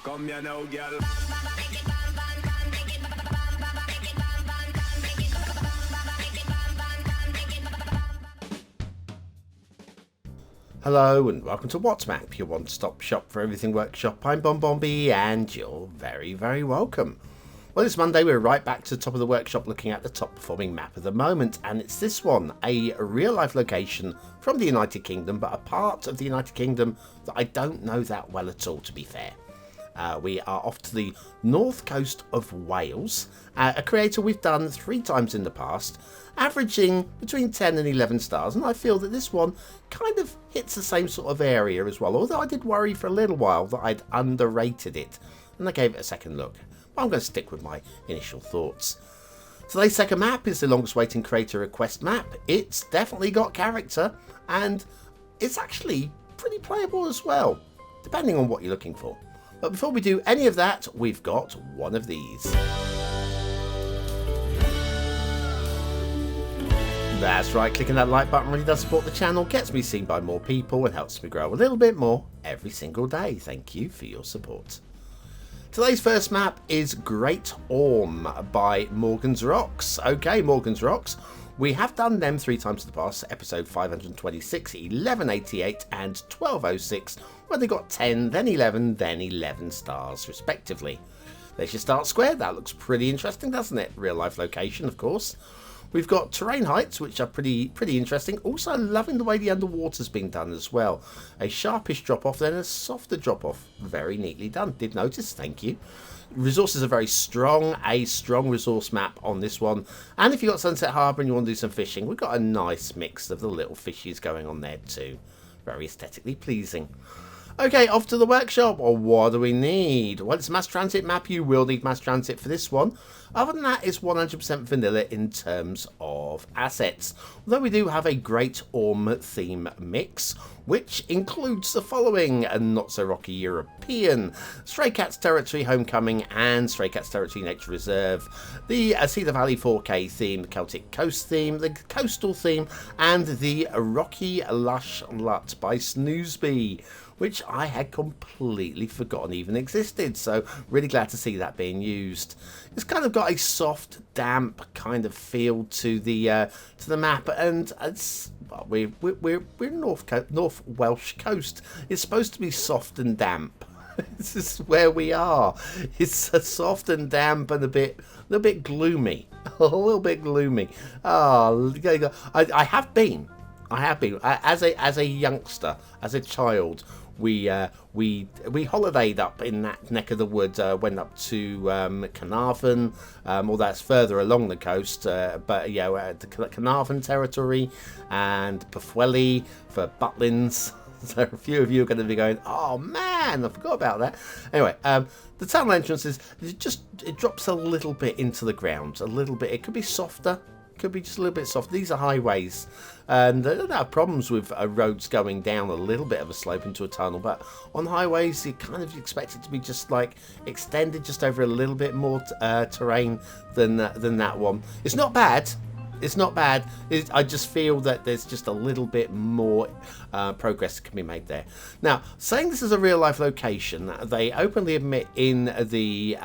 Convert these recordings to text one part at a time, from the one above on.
Come here now, girl. Hello and welcome to What's Map, your one-stop shop for everything workshop. I'm BonBonB and you're very, very welcome. Well, this Monday we're right back to the top of the workshop looking at the top performing map of the moment, and it's this one, a real-life location from the United Kingdom, but a part of the United Kingdom that I don't know that well at all, to be fair. We are off to the north coast of Wales, a creator we've done 3 times in the past, averaging between 10 and 11 stars, and I feel that this one kind of hits the same sort of area as well, although I did worry for a little while that I'd underrated it, and I gave it a second look, but I'm going to stick with my initial thoughts. Today's second map is the longest waiting creator request map. It's definitely got character, and it's actually pretty playable as well, depending on what you're looking for. But before we do any of that, we've got one of these. That's right, clicking that like button really does support the channel, gets me seen by more people and helps me grow a little bit more every single day. Thank you for your support. Today's first map is Great Orm by MorgansRocks. Okay, MorgansRocks. We have done them 3 times in the past, episode 526, 1188 and 1206, where they got 10, then 11 stars respectively. There's your start square. That looks pretty interesting, doesn't it? Real life location, of course. We've got terrain heights, which are pretty interesting. Also loving the way the underwater's been done as well. A sharpish drop off, then a softer drop off. Very neatly done. Did notice, thank you. Resources are very strong, a strong resource map on this one. And if you've got Sunset Harbour and you want to do some fishing, we've got a nice mix of the little fishies going on there too. Very aesthetically pleasing. Okay, off to the workshop. Well, what do we need? Well, it's a mass transit map. You will need mass transit for this one. Other than that, it's 100% vanilla in terms of assets. Although we do have a Great Orm theme mix, which includes the following: a not so rocky European, Stray Cats Territory Homecoming and Stray Cats Territory Nature Reserve, the Cedar Valley 4K theme, the Celtic Coast theme, the Coastal theme, and the Rocky Lush Lut by Snoozeby, which I had completely forgotten even existed, so really glad to see that being used. It's kind of got a soft, damp kind of feel to the map, and it's well, we're North Welsh coast. It's supposed to be soft and damp. This is where we are. It's soft and damp and a little bit gloomy, a little bit gloomy. Oh, I have been as a youngster, as a child. We holidayed up in that neck of the woods, went up to Carnarvon, all that's further along the coast, but yeah, the Carnarvon territory and Pwllheli for Butlins. So a few of you are going to be going, oh man, I forgot about that. Anyway, the tunnel entrance it drops a little bit into the ground, a little bit. It could be softer. Could be just a little bit soft. These are highways, and they don't have problems with roads going down a little bit of a slope into a tunnel, but on highways you kind of expect it to be just like extended just over a little bit more terrain than that one. It's not bad. It's not bad. I just feel that there's just a little bit more progress that can be made there. Now, saying this is a real life location, they openly admit in the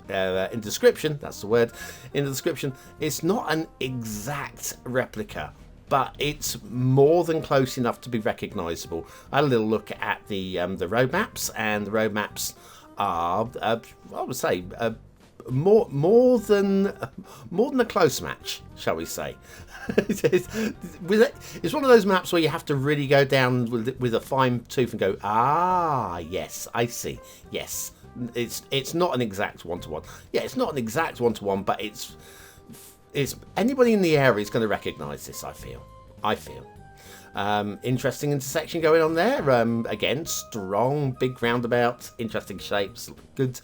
in description, that's the word, in the description, it's not an exact replica, but it's more than close enough to be recognisable. I had a little look at the road maps, and the road maps are, I would say, more than a close match, shall we say. It's one of those maps where you have to really go down with a fine tooth and go, ah, yes, I see, yes. It's not an exact one-to-one. Yeah, it's not an exact one-to-one, but it's anybody in the area is going to recognise this. I feel. Interesting intersection going on there. Again, strong, big roundabout, interesting shapes, good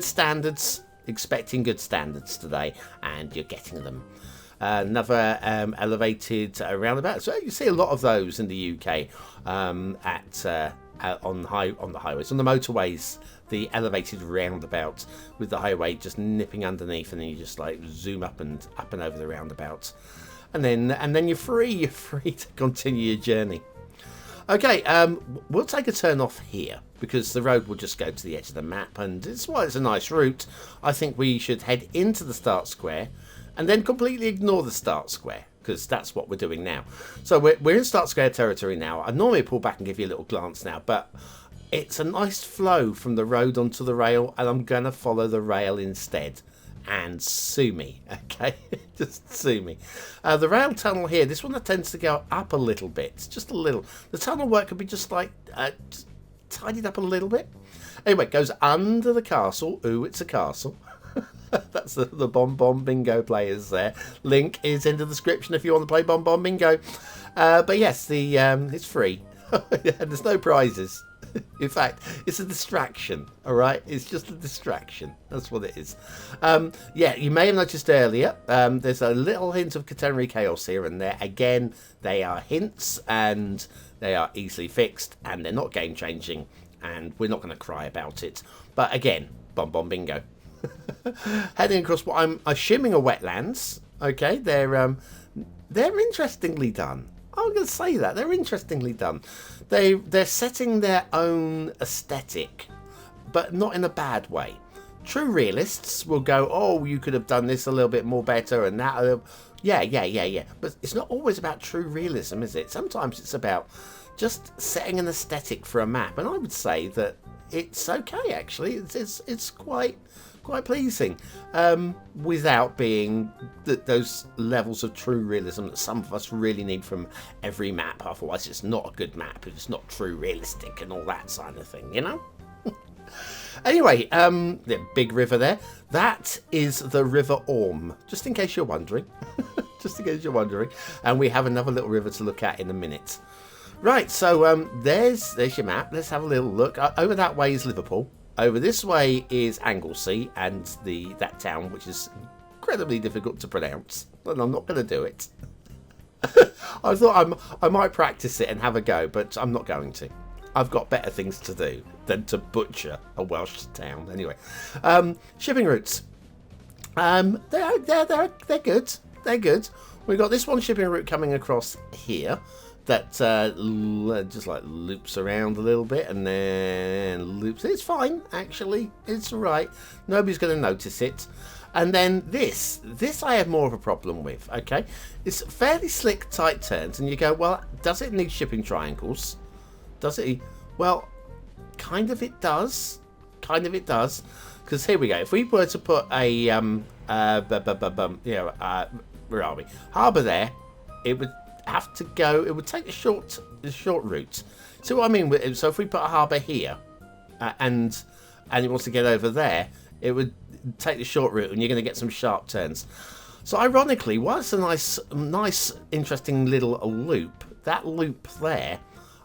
standards. Expecting good standards today, and you're getting them. Another elevated roundabout. So you see a lot of those in the UK on the highways, on the motorways. The elevated roundabout with the highway just nipping underneath, and then you just like zoom up and over the roundabout, and then you're free to continue your journey. Okay, we'll take a turn off here because the road will just go to the edge of the map, and it's why it's a nice route. I think we should head into the start square and then completely ignore the start square because that's what we're doing now. So we're in start square territory now. I normally pull back and give you a little glance now, but it's a nice flow from the road onto the rail, and I'm going to follow the rail instead. And sue me, okay? Just sue me. The rail tunnel here, this one tends to go up a little bit, just a little. The tunnel work could be just like just tidied up a little bit. Anyway, it goes under the castle. Ooh, it's a castle. That's the BonBonBingo players there. Link is in the description if you want to play BonBonBingo. But yes, it's free. There's no prizes. In fact, it's a distraction, all right? It's just a distraction. That's what it is. Yeah, you may have noticed earlier, there's a little hint of catenary chaos here and there. Again, they are hints, and they are easily fixed, and they're not game-changing, and we're not going to cry about it. But again, BonBonBingo. Heading across what I'm assuming are wetlands. Okay, they're interestingly done. I'm going to say that they're interestingly done. They're setting their own aesthetic, but not in a bad way. True realists will go, oh, you could have done this a little bit more better, and that. Yeah. But it's not always about true realism, is it? Sometimes it's about just setting an aesthetic for a map, and I would say that it's okay. Actually, it's quite pleasing, without being those levels of true realism that some of us really need from every map. Otherwise, it's not a good map if it's not true realistic and all that kind of thing, you know? Anyway, the big river there, that is the River Orme, just in case you're wondering. Just in case you're wondering. And we have another little river to look at in a minute. Right, so there's your map. Let's have a little look. Over that way is Liverpool. Over this way is Anglesey and that town, which is incredibly difficult to pronounce, and I'm not going to do it. I thought I might practice it and have a go, but I'm not going to. I've got better things to do than to butcher a Welsh town. Anyway, shipping routes. They're good. They're good. We've got this one shipping route coming across here that just like loops around a little bit and then loops. It's fine, actually. It's all right. Nobody's going to notice it. And then this I have more of a problem with, okay? It's fairly slick, tight turns, and you go, well, does it need shipping triangles? Does it? Well, kind of it does. Kind of it does. Because here we go. If we were to put a, where are we? Harbour there, it would have to go, it would take the short route. See what I mean? So if we put a harbour here, and it wants to get over there, it would take the short route, and you're going to get some sharp turns. So ironically, while it's a nice, interesting little loop, that loop there,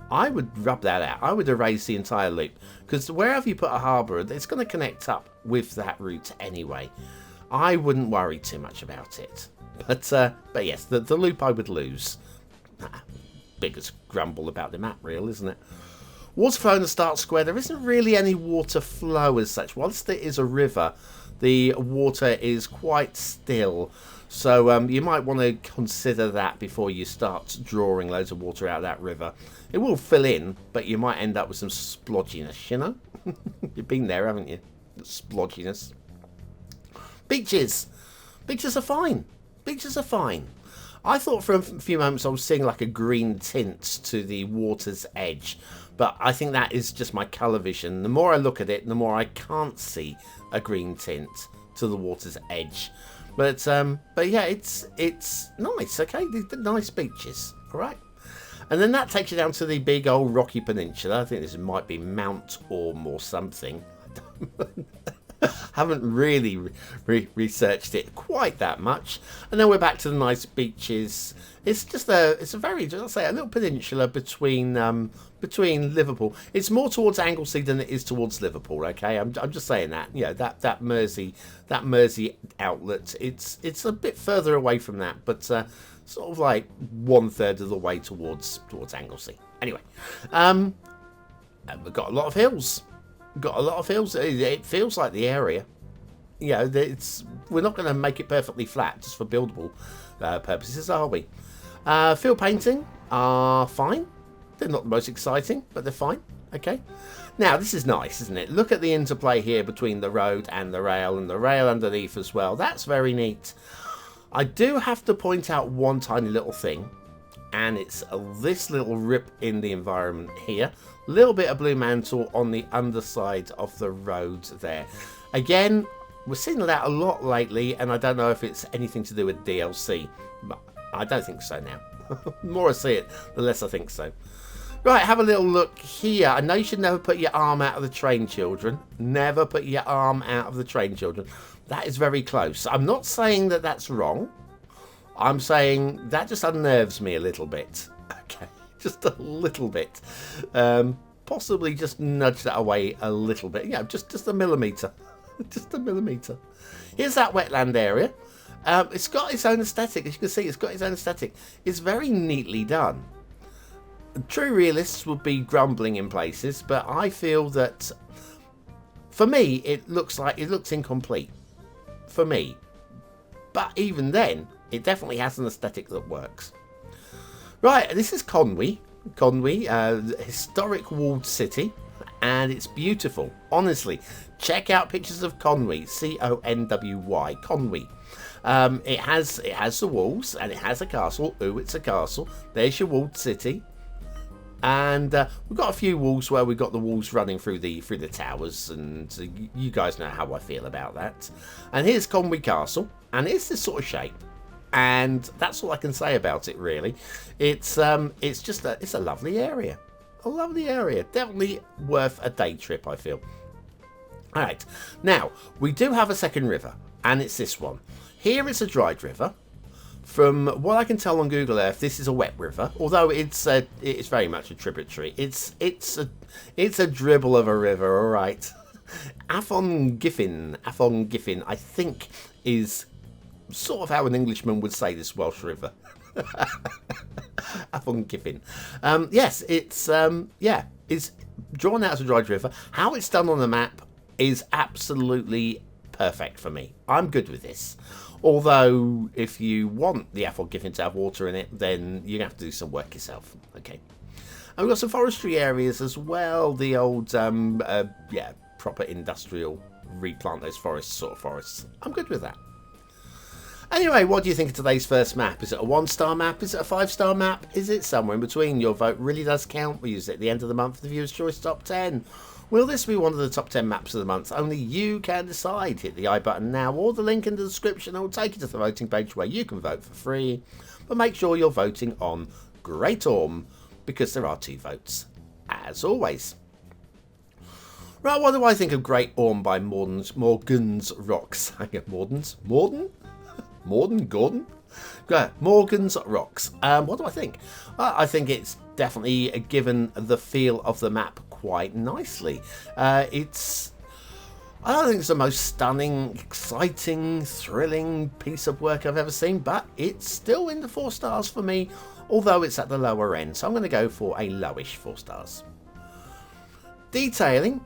I would rub that out. I would erase the entire loop, because wherever you put a harbour, it's going to connect up with that route anyway. I wouldn't worry too much about it. But yes, the loop I would lose. Biggest grumble about the map, real, isn't it? Water flow in the start square. There isn't really any water flow as such. Whilst there is a river, the water is quite still. So you might want to consider that before you start drawing loads of water out of that river. It will fill in, but you might end up with some splodginess, you know? You've been there, haven't you? Splodginess. Beaches. Beaches are fine. Beaches are fine. I thought for a few moments I was seeing like a green tint to the water's edge, but I think that is just my colour vision. The more I look at it, the more I can't see a green tint to the water's edge. But yeah, it's nice. Okay, they're nice beaches. All right, and then that takes you down to the big old rocky peninsula. I think this might be Mount Orme or something. Haven't really researched it quite that much. And then we're back to the nice beaches. It's just a very, just I'll say, a little peninsula between Liverpool. It's more towards Anglesey than it is towards Liverpool. Okay, I'm just saying that. Yeah, that Mersey outlet. It's a bit further away from that, but sort of like 1/3 of the way towards Anglesey. Anyway, we've got a lot of hills. It feels like the area. You know, we're not going to make it perfectly flat just for buildable purposes, are we? Field painting are fine. They're not the most exciting, but they're fine. Okay. Now, this is nice, isn't it? Look at the interplay here between the road and the rail underneath as well. That's very neat. I do have to point out one tiny little thing, and it's this little rip in the environment here. A little bit of blue mantle on the underside of the road there. Again, we're seeing that a lot lately, and I don't know if it's anything to do with DLC, but I don't think so now. The more I see it, the less I think so. Right, have a little look here. I know you should never put your arm out of the train, children. Never put your arm out of the train, children. That is very close. I'm not saying that that's wrong. I'm saying that just unnerves me a little bit. Okay, just a little bit. Possibly just nudge that away a little bit. Yeah, just a millimetre. Just a millimetre. Here's that wetland area. It's got its own aesthetic. As you can see, it's got its own aesthetic. It's very neatly done. True realists would be grumbling in places, but I feel that for me it looks incomplete for me. But even then, it definitely has an aesthetic that works. Right, this is Conway, historic walled city, and it's beautiful. Honestly, check out pictures of Conway, C-O-N-W-Y, Conway. It has the walls and it has a castle. Ooh, it's a castle. There's your walled city. And we've got a few walls where we've got the walls running through the towers, and you guys know how I feel about that. And here's Conway Castle, and it's this sort of shape, and that's all I can say about it really. It's a lovely area, definitely worth a day trip, I feel. All right, now we do have a second river, and it's this one. Here it's a dried river. From what I can tell on Google Earth, this is a wet river, although it's very much a tributary. It's a dribble of a river, all right. Afon Giffin, I think, is sort of how an Englishman would say this Welsh river. Afon Giffin. Yes, it's drawn out as a dried river. How it's done on the map is absolutely perfect for me. I'm good with this. Although, if you want the Afon Giffin to have water in it, then you're going to have to do some work yourself. Okay. And we've got some forestry areas as well. The old, proper industrial, replant those forests sort of forests. I'm good with that. Anyway, what do you think of today's first map? Is it a 1-star map? Is it a 5-star map? Is it somewhere in between? Your vote really does count. We use it at the end of the month for the Viewer's Choice Top 10. Will this be one of the top 10 maps of the month? Only you can decide. Hit the I button now or the link in the description. I will take you to the voting page where you can vote for free. But make sure you're voting on Great Orm, because there are 2 votes, as always. Right, what do I think of Great Orm by MorgansRocks? MorgansRocks. What do I think? I think it's definitely given the feel of the map quite nicely. I don't think it's the most stunning, exciting, thrilling piece of work I've ever seen, but it's still in the 4 stars for me, although it's at the lower end, so I'm going to go for a lowish 4 stars. Detailing,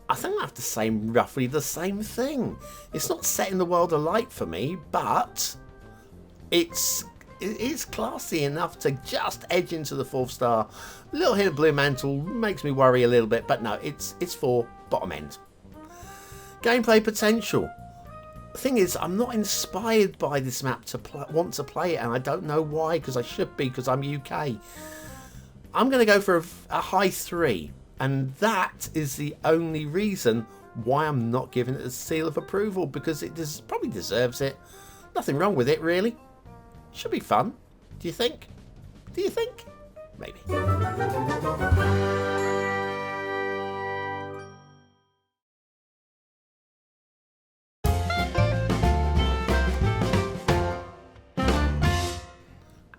I think I have to say roughly the same thing. It's not set in the world of light for me, but it is classy enough to just edge into the 4th star. A little hint of blue mantle makes me worry a little bit, but no, it's for bottom end. Gameplay potential. The thing is, I'm not inspired by this map to want to play it, and I don't know why, because I should be, because I'm UK. I'm going to go for a high 3, and that is the only reason why I'm not giving it a seal of approval, because it probably deserves it. Nothing wrong with it, really. Should be fun. Do you think? Maybe.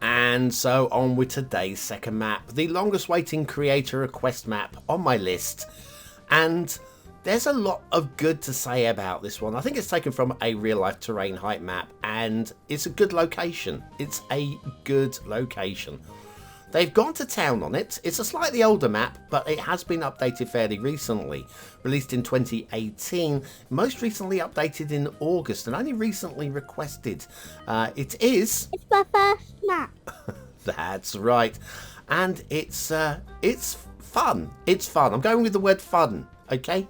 And so on with today's second map, the longest waiting creator request map on my list. And there's a lot of good to say about this one. I think it's taken from a real life terrain height map, and it's a good location. It's a good location. They've gone to town on it. It's a slightly older map, but it has been updated fairly recently. Released in 2018, most recently updated in August, and only recently requested. It's my first map. That's right. and it's fun. It's fun. I'm going with the word fun. Okay.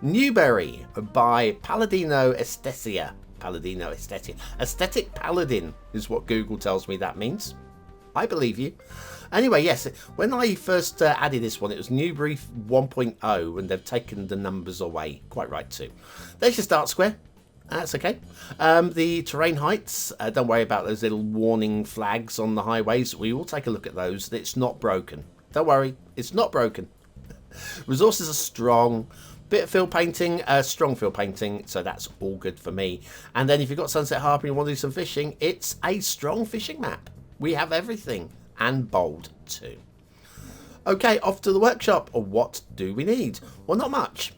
Newberry by paladinoestetica. Paladinoestetica. Aesthetic Paladin is what Google tells me that means. I believe you. Anyway, yes, when I first added this one, it was Newberry 1.0, and they've taken the numbers away. Quite right, too. There's your start square. That's okay. The terrain heights, don't worry about those little warning flags on the highways. We will take a look at those. It's not broken. Don't worry, it's not broken. Resources are strong. Bit of field painting, strong field painting, so that's all good for me. And then if you've got Sunset Harbour and you want to do some fishing, it's a strong fishing map. We have everything, and bold too. Okay, off to the workshop. What do we need? Well, not much.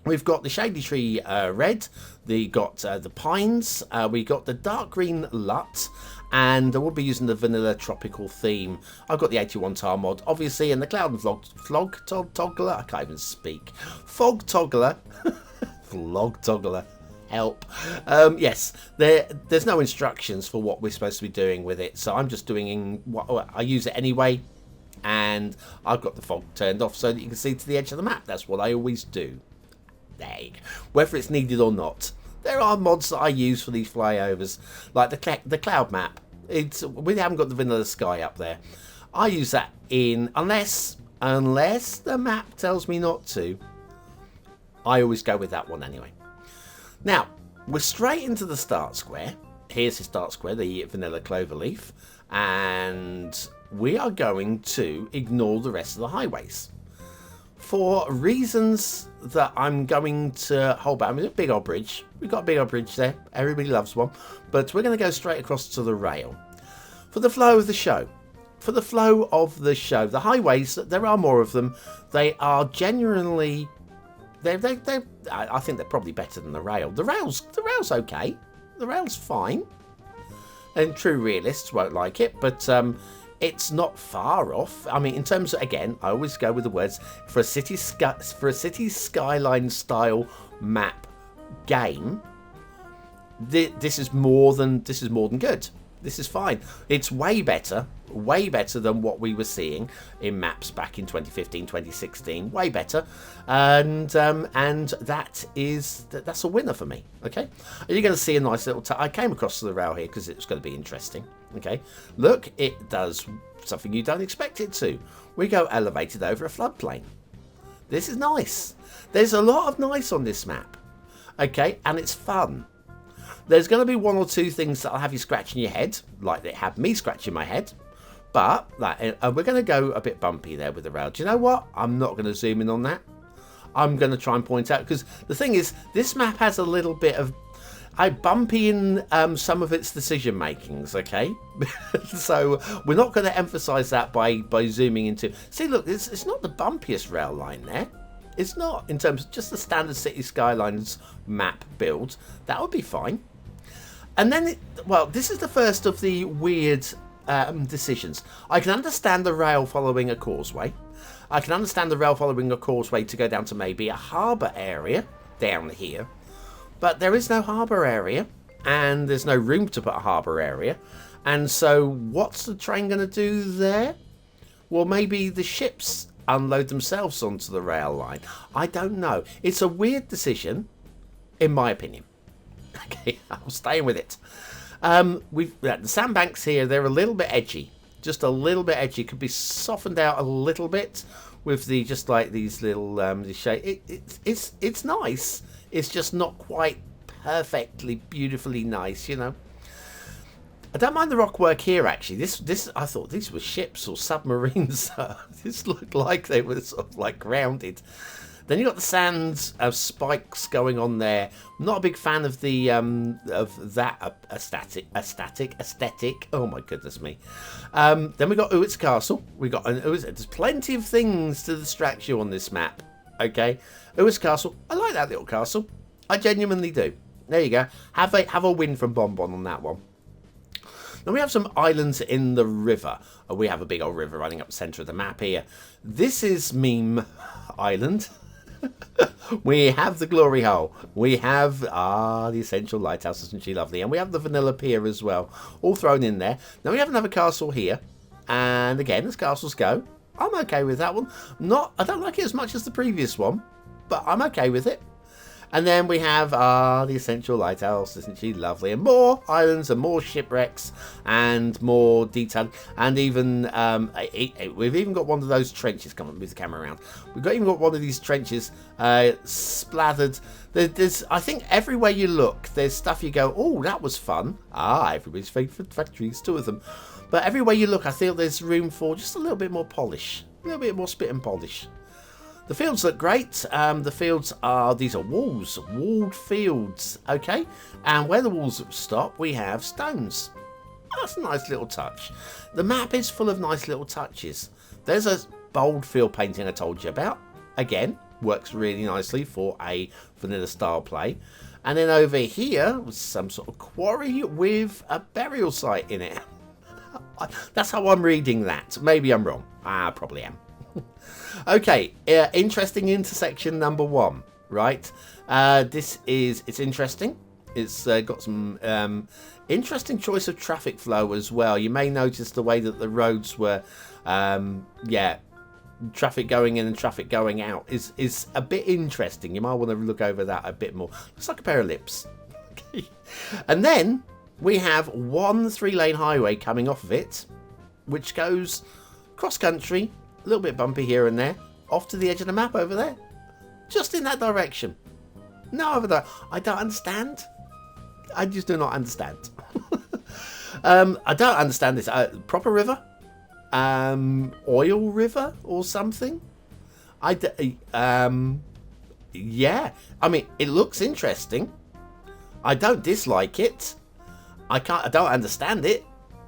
We've got the Shady Tree red, we got the pines, we got the dark green LUT, and we'll be using the vanilla tropical theme. I've got the 81 tile mod, obviously, and the cloud and flog toggler. I can't even speak. Fog toggler. Flog toggler. Help. Yes, there's no instructions for what we're supposed to be doing with it, so I'm just doing what I use it anyway, and I've got the fog turned off so that you can see to the edge of the map. That's what I always do. There you go. Whether it's needed or not. There are mods that I use for these flyovers, like the cloud map. We haven't got the vanilla sky up there. I use that in, unless the map tells me not to, I always go with that one anyway. Now, we're straight into the start square. Here's the start square, the vanilla cloverleaf, and we are going to ignore the rest of the highways. For reasons that I'm going to hold back. I mean, a big old bridge. We've got a big old bridge there. Everybody loves one. But we're going to go straight across to the rail. For the flow of the show. For the flow of the show. The highways, there are more of them. They are genuinely... I think they're probably better than the rail. The rail's okay. The rail's fine. And true realists won't like it. But... it's not far off. I mean, in terms of, again, I always go with the words, for a Cities Skylines style map game, this is more than good. This is fine. It's way better than what we were seeing in maps back in 2015, 2016. Way better, and that's a winner for me. Okay, you're going to see a nice little. I came across the rail here because it was going to be interesting. Okay, look, it does something you don't expect it to. We go elevated over a floodplain. This is nice. There's a lot of nice on this map. Okay, and it's fun. There's going to be one or two things that'll have you scratching your head, like it had me scratching my head. But we're going to go a bit bumpy there with the rail. Do you know what? I'm not going to zoom in on that. I'm going to try and point out, because the thing is, this map has a little bit of bumpy in some of its decision makings. Okay, so we're not going to emphasise that by zooming into. See, look, it's not the bumpiest rail line there. It's not, in terms of just the standard Cities Skylines map build. That would be fine. And then, this is the first of the weird decisions. I can understand the rail following a causeway. I can understand the rail following a causeway to go down to maybe a harbour area down here. But there is no harbour area, and there's no room to put a harbour area. And so what's the train going to do there? Well, maybe the ships unload themselves onto the rail line. I don't know. It's a weird decision, in my opinion. Okay, I'm staying with it. The sandbanks here, they're a little bit edgy. Just a little bit edgy. Could be softened out a little bit with the just like these little shade. It's nice. It's just not quite perfectly, beautifully nice, you know. I don't mind the rock work here, actually. This I thought these were ships or submarines. This looked like they were sort of like grounded. Then you got the sand spikes going on there. I'm not a big fan of the that aesthetic. Oh my goodness me. Then we got Uwit's Castle. We got there's plenty of things to distract you on this map. Okay, Uwit's Castle. I like that little castle. I genuinely do. There you go. Have a win from BonBon on that one. Then we have some islands in the river. We have a big old river running up the centre of the map here. This is Meme Island. We have the Glory Hole. We have the Essential Lighthouse, isn't she lovely? And we have the Vanilla Pier as well, all thrown in there. Then we have another castle here. And again, as castles go, I'm okay with that one. I don't like it as much as the previous one, but I'm okay with it. And then we have the Essential Lighthouse. Isn't she lovely? And more islands and more shipwrecks and more detail. And even we've even got one of those trenches. Come on, move the camera around. Even got one of these trenches splattered. There's, I think, everywhere you look, there's stuff you go, oh, that was fun. Everybody's favourite factories, 2 of them. But everywhere you look, I feel there's room for just a little bit more polish, a little bit more spit and polish. The fields look great. The fields these are walls, walled fields, okay? And where the walls stop, we have stones. That's a nice little touch. The map is full of nice little touches. There's a bold field painting I told you about. Again, works really nicely for a vanilla style play. And then over here was some sort of quarry with a burial site in it. That's how I'm reading that. Maybe I'm wrong. I probably am. Okay, interesting intersection number 1, right? It's interesting. It's got some interesting choice of traffic flow as well. You may notice the way that the roads were, traffic going in and traffic going out is a bit interesting. You might want to look over that a bit more. Looks like a pair of lips. And then we have one 3-lane highway coming off of it, which goes cross country. A little bit bumpy here and there, off to the edge of the map over there. Just in that direction. No, over there. I don't understand. I just do not understand. I don't understand this. Proper river? Oil river or something? Yeah. I mean, it looks interesting. I don't dislike it. I don't understand it,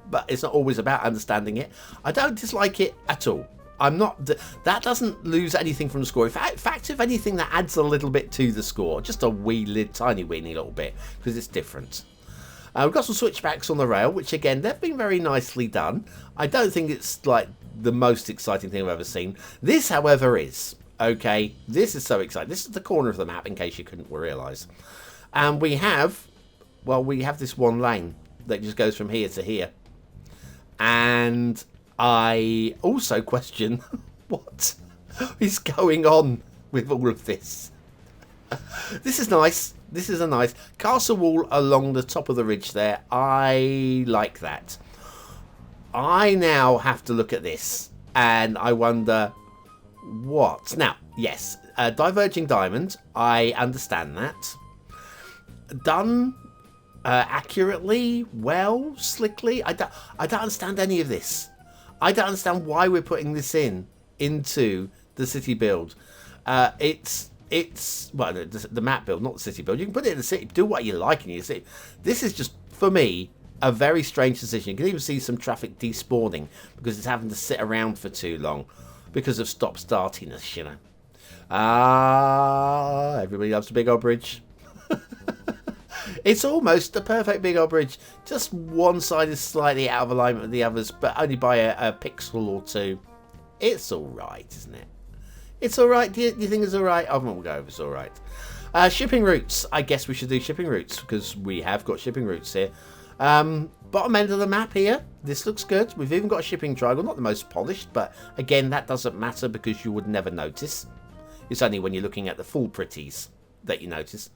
but it's not always about understanding it. I don't dislike it at all. That doesn't lose anything from the score. In fact, if anything, that adds a little bit to the score. Just a tiny weeny little bit, because it's different. We've got some switchbacks on the rail, which again, they've been very nicely done. I don't think it's like the most exciting thing I've ever seen. This, however, is. Okay, this is so exciting. This is the corner of the map, in case you couldn't realise. And we have this one lane that just goes from here to here. And I also question what is going on with all of this. This is nice. This is a nice castle wall along the top of the ridge there. I like that. I now have to look at this and I wonder what. Now, yes, diverging diamond. I understand that. Done accurately, well, slickly. I don't understand any of this. I don't understand why we're putting this into the city build. It's well, the map build, not the city build. You can put it in the city, do what you like in your city. This is just, for me, a very strange decision. You can even see some traffic despawning because it's having to sit around for too long because of stop-startiness, you know. Everybody loves a big old bridge. It's almost the perfect big old bridge. Just one side is slightly out of alignment with the others, but only by a pixel or 2. It's alright, isn't it? It's alright. Do you think it's alright? I won't go if it's alright. Shipping routes. I guess we should do shipping routes because we have got shipping routes here. Bottom end of the map here. This looks good. We've even got a shipping triangle. Not the most polished, but again, that doesn't matter because you would never notice. It's only when you're looking at the full pretties that you notice.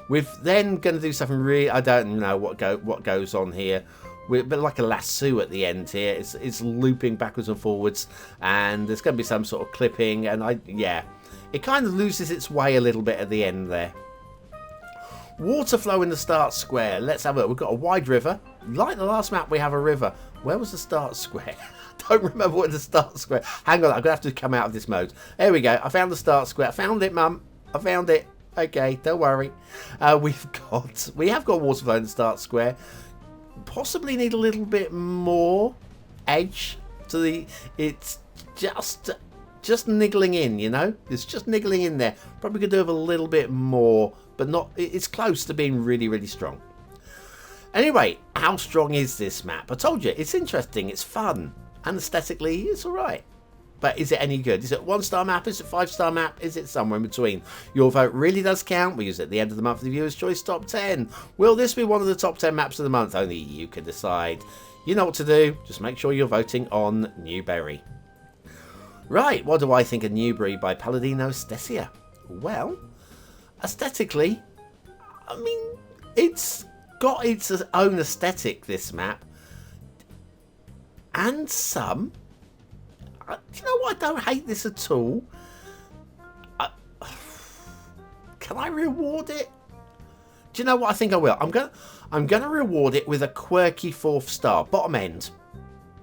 We're then going to do something really... I don't know what goes on here. We're a bit like a lasso at the end here. It's looping backwards and forwards. And there's going to be some sort of clipping. And it kind of loses its way a little bit at the end there. Water flow in the start square. Let's have a look. We've got a wide river. Like the last map, we have a river. Where was the start square? I don't remember what the start square... Hang on, I'm going to have to come out of this mode. There we go. I found the start square. I found it, Mum. I found it. Okay, don't worry. We have got water flow in the start square. Possibly need a little bit more edge to the... It's just niggling in, you know? It's just niggling in there. Probably could do with a little bit more, but not... It's close to being really, really strong. Anyway, how strong is this map? I told you, it's interesting, it's fun. And aesthetically, it's alright. But is it any good? Is it a 1-star map? Is it a 5-star map? Is it somewhere in between? Your vote really does count. We use it at the end of the month for the Viewer's Choice Top 10. Will this be one of the top 10 maps of the month? Only you can decide. You know what to do. Just make sure you're voting on Newberry. Right, what do I think of Newberry by paladinoestetica? Well, aesthetically, I mean, it's got its own aesthetic, this map. And some... you know what? I don't hate this at all. Can I reward it? Do you know what I think I will? I'm gonna reward it with a quirky 4th star, bottom end.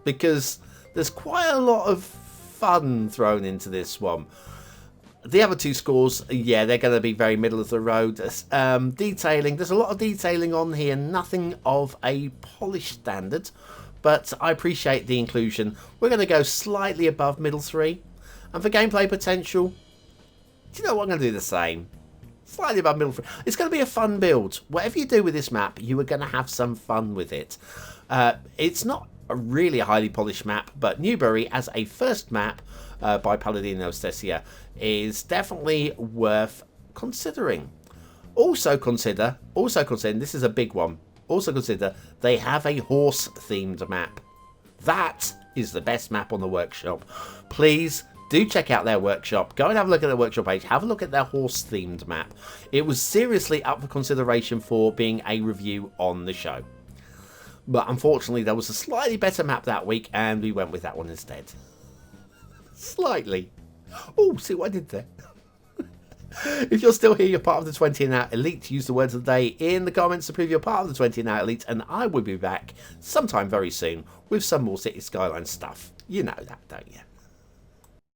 Because there's quite a lot of fun thrown into this one. The other 2 scores, yeah, they're going to be very middle of the road. Detailing, there's a lot of detailing on here, nothing of a polished standard, but I appreciate the inclusion. We're going to go slightly above middle 3. And for gameplay potential, do you know what? I'm going to do the same. Slightly above middle 3. It's going to be a fun build. Whatever you do with this map, you are going to have some fun with it. It's not really a highly polished map, but Newberry as a first map by paladinoestetica is definitely worth considering. Also consider, this is a big one, also consider they have a horse themed map. That is the best map on the workshop. Please do check out their workshop. Go and have a look at their workshop page. Have a look at their horse themed map. It was seriously up for consideration for being a review on the show. But unfortunately, there was a slightly better map that week, and we went with that one instead. Slightly. Oh, see what I did there? If you're still here, you're part of the 20 and out elite. Use the words of the day in the comments to prove you're part of the 20 and out elite, and I will be back sometime very soon with some more Cities Skylines stuff. You know that, don't you?